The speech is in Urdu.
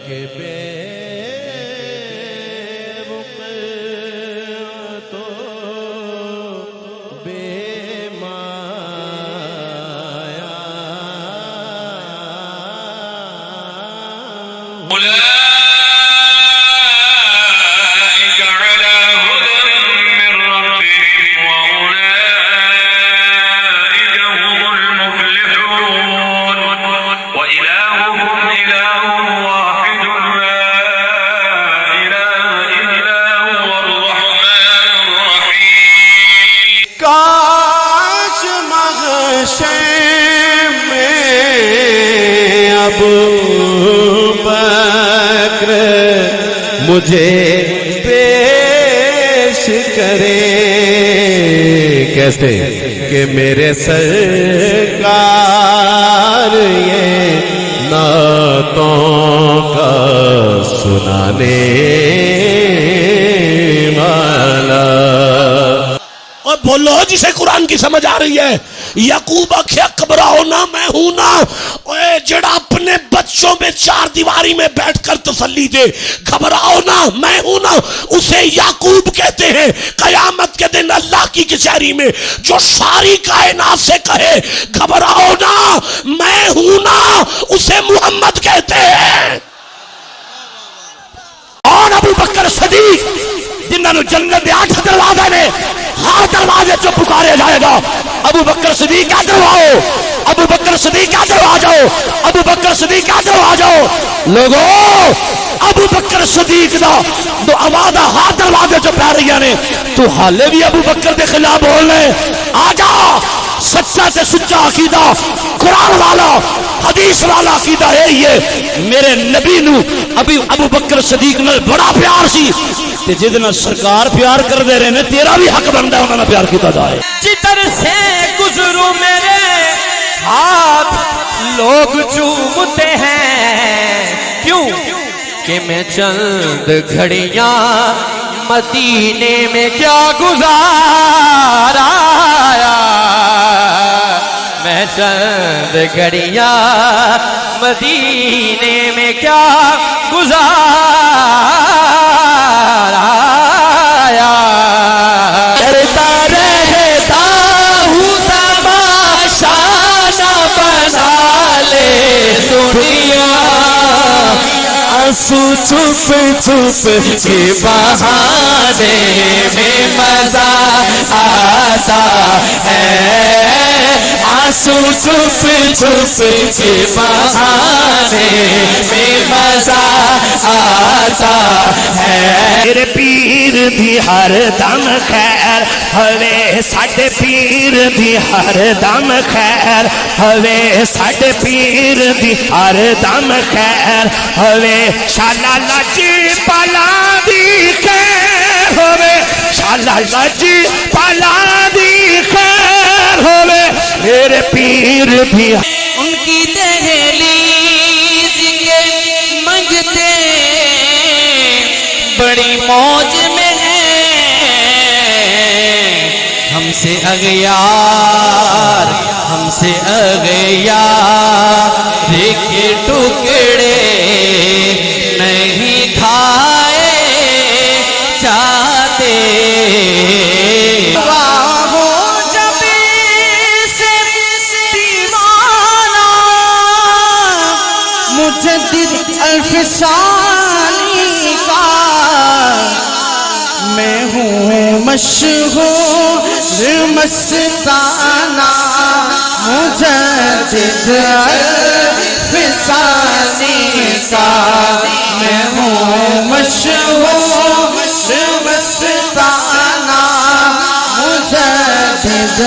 کہ بے رخ تو بے مایا أولئك على هدى من ربهم وأولئك هم المفلحون وإلهكم إله واحد لا إله إلا هو الرحمن الرحيم کاش مغشے میں ابو بکر مجھے پیش کرے کیسے کہ میرے سرکار یہ نعتوں کا سنانے والا. اور بولو جسے قرآن کی سمجھ آ رہی ہے. یعقوب آکھیا گھبراؤ نہ میں ہوں نا. اوے جڑا اپنے بچوں میں چار دیواری میں بیٹھ کر تسلی دے گھبراؤ نہ میں ہوں نا اسے یعقوب کہتے ہیں. قیامت کے دن اللہ کی کچہری میں جو ساری کائنات سے کہے گھبراؤ نہ میں ہوں نا اسے محمد کہتے ہیں. اور ابو بکر صدیق جنہاں نو جنت دے 8 دروازے نے ہر دروازے چ پکارے جائے گا. ابو بکر صدیق کا دروازہ ابو بکر صدیق کا دروازہ ابو بکر صدیق کا دروازہ لوگو ابو بکر صدیق دا دو آواز ہر دروازے چ پہ رہی نے. تو حالے بھی ابو بکر دے خلاف بول رہے آ جا. سچا تے سچا عقیدہ قرآن والا حدیث والا عقیدہ ہے. یہ میرے نبی نو ابو بکر صدیق نال بڑا پیار سی تے جدنا سرکار پیار کر دے رہے نے تیرا بھی حق بنتا ہے انہاں نے پیار کیتا جائے. جدھر سے گزروں میرے ہاتھ لوگ چومتے ہیں کیوں کہ میں چند گھڑیاں مدینے میں کیا گزارا. میں چند گھڑیاں مدینے میں کیا گزارا. کرتا رہتا ہوں تماشا نہ بنا لے دنیا. آنسو چھپ چھپ کے بہانے میں مزہ آتا ہے. آنسو چھپ چھپ کے بہانے میں مزہ آتا ہے. میرے پیر دی ہر دم خیر ہوے ساڈے پیر دی ہر دم خیر ہوے ساڈے پیر دی ہر دم خیر ہوے. شالا لاجی پالا دی خیر ہوے شالا لاجی پالا دی خیر ہوے. میرے پیر بھی ان کی دہلیز کے منگتے بڑی موج میں ہیں. ہم سے اغیار کے ٹکڑے نہیں کھائے جاتے. مجدد الفسانی کا میں ہوں مشہور مستانہ. مجدد الفسانی کا میں ہوں مشہور مستانہ. مجدد